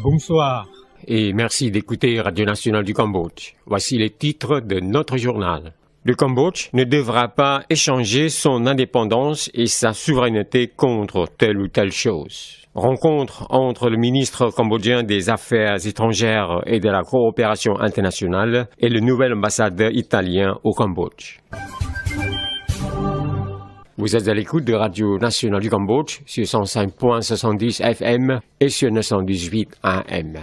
Bonsoir et merci d'écouter Radio Nationale du Cambodge. Voici les titres de notre journal. Le Cambodge ne devra pas échanger son indépendance et sa souveraineté contre telle ou telle chose. Rencontre entre le ministre cambodgien des Affaires étrangères et de la coopération internationale et le nouvel ambassadeur italien au Cambodge. Vous êtes à l'écoute de Radio Nationale du Cambodge sur 105.70 FM et sur 918 AM.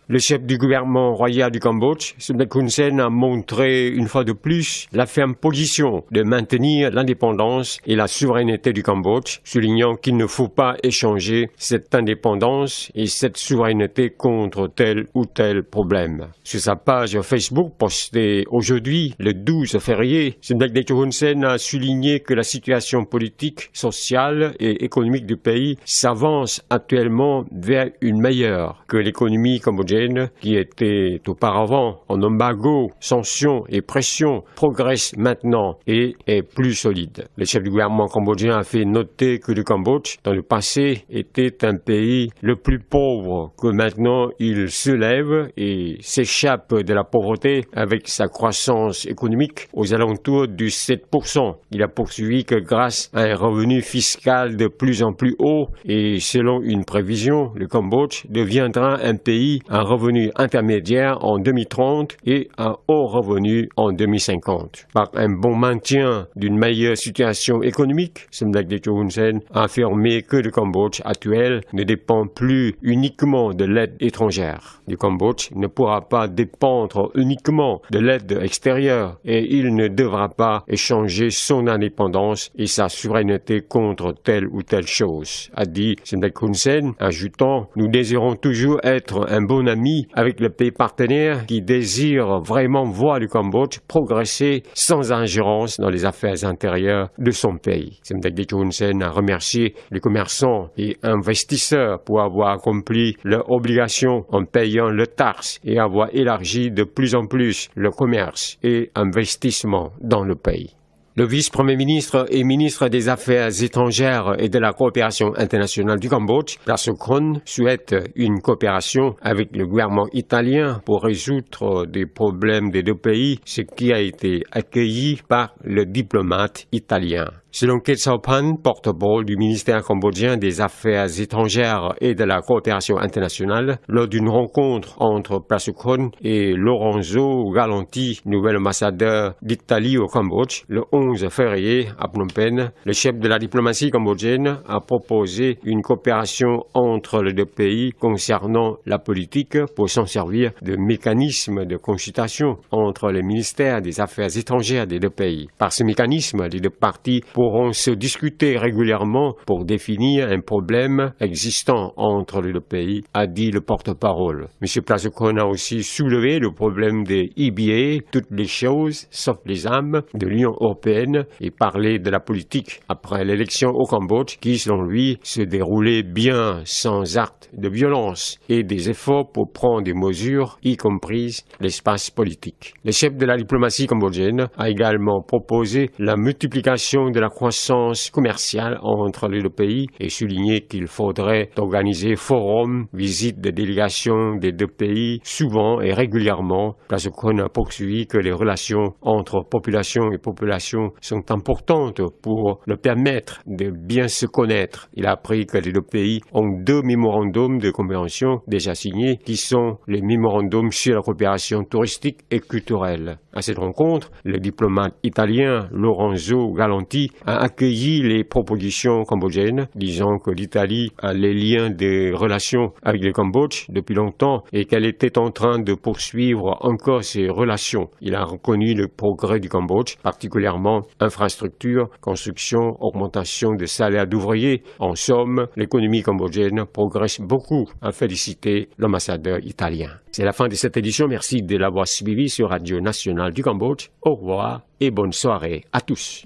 Le chef du gouvernement royal du Cambodge, Somdetch Hun Sen, a montré une fois de plus la ferme position de maintenir l'indépendance et la souveraineté du Cambodge, soulignant qu'il ne faut pas échanger cette indépendance et cette souveraineté contre tel ou tel problème. Sur sa page Facebook postée aujourd'hui, le 12 février, Somdetch Hun Sen a souligné que la situation politique, sociale et économique du pays s'avance actuellement vers une meilleure, que l'économie cambodgienne qui était auparavant en embargo, sanctions et pression, progresse maintenant et est plus solide. Le chef du gouvernement cambodgien a fait noter que le Cambodge, dans le passé, était un pays le plus pauvre, que maintenant il se lève et s'échappe de la pauvreté avec sa croissance économique aux alentours du 7%. Il a poursuivi que grâce à un revenu fiscal de plus en plus haut et selon une prévision, le Cambodge deviendra un pays à revenu intermédiaire en 2030 et un haut revenu en 2050. Par un bon maintien d'une meilleure situation économique, Somdetch Hun Sen a affirmé que le Cambodge actuel ne dépend plus uniquement de l'aide étrangère. Le Cambodge ne pourra pas dépendre uniquement de l'aide extérieure et il ne devra pas échanger son indépendance et sa souveraineté contre telle ou telle chose, a dit Somdetch Hun Sen, ajoutant « Nous désirons toujours être un bon ami avec le pays partenaire qui désire vraiment voir le Cambodge progresser sans ingérence dans les affaires intérieures de son pays. » Somdetch Hun Sen a remercié les commerçants et investisseurs pour avoir accompli leur obligation en payant le taxe et avoir élargi de plus en plus le commerce et investissement dans le pays. Le vice-premier ministre et ministre des Affaires étrangères et de la coopération internationale du Cambodge, Prasoe Khon, souhaite une coopération avec le gouvernement italien pour résoudre des problèmes des deux pays, ce qui a été accueilli par le diplomate italien. Selon Khet Sawphan, porte-parole du ministère cambodgien des Affaires étrangères et de la coopération internationale, lors d'une rencontre entre Prasoe Khon et Lorenzo Galanti, nouvel ambassadeur d'Italie au Cambodge, le 11 février à Phnom Penh, le chef de la diplomatie cambodgienne a proposé une coopération entre les deux pays concernant la politique pour s'en servir de mécanismes de consultation entre les ministères des Affaires étrangères des deux pays. Par ce mécanisme, les deux parties pourront se discuter régulièrement pour définir un problème existant entre les deux pays, a dit le porte-parole. M. Prasoe Khon a aussi soulevé le problème des EBA, toutes les choses sauf les armes, de l'Union européenne et parlé de la politique après l'élection au Cambodge qui, selon lui, se déroulait bien sans acte de violence et des efforts pour prendre des mesures, y compris l'espace politique. Le chef de la diplomatie cambodgienne a également proposé la multiplication de la croissance commerciale entre les deux pays et souligné qu'il faudrait organiser forums, visites de délégations des deux pays souvent et régulièrement. Prasoe Khon a poursuivi que les relations entre population et population sont importantes pour leur permettre de bien se connaître. Il a appris que les deux pays ont 2 mémorandums de compréhension déjà signés qui sont les mémorandums sur la coopération touristique et culturelle. À cette rencontre, le diplomate italien Lorenzo Galanti a accueilli les propositions cambodgiennes, disant que l'Italie a les liens de relations avec le Cambodge depuis longtemps et qu'elle était en train de poursuivre encore ces relations. Il a reconnu le progrès du Cambodge, particulièrement infrastructure, construction, augmentation des salaires d'ouvriers. En somme, l'économie cambodgienne progresse beaucoup, a félicité l'ambassadeur italien. C'est la fin de cette édition. Merci de l'avoir suivi sur Radio Nationale du Cambodge. Au revoir et bonne soirée à tous.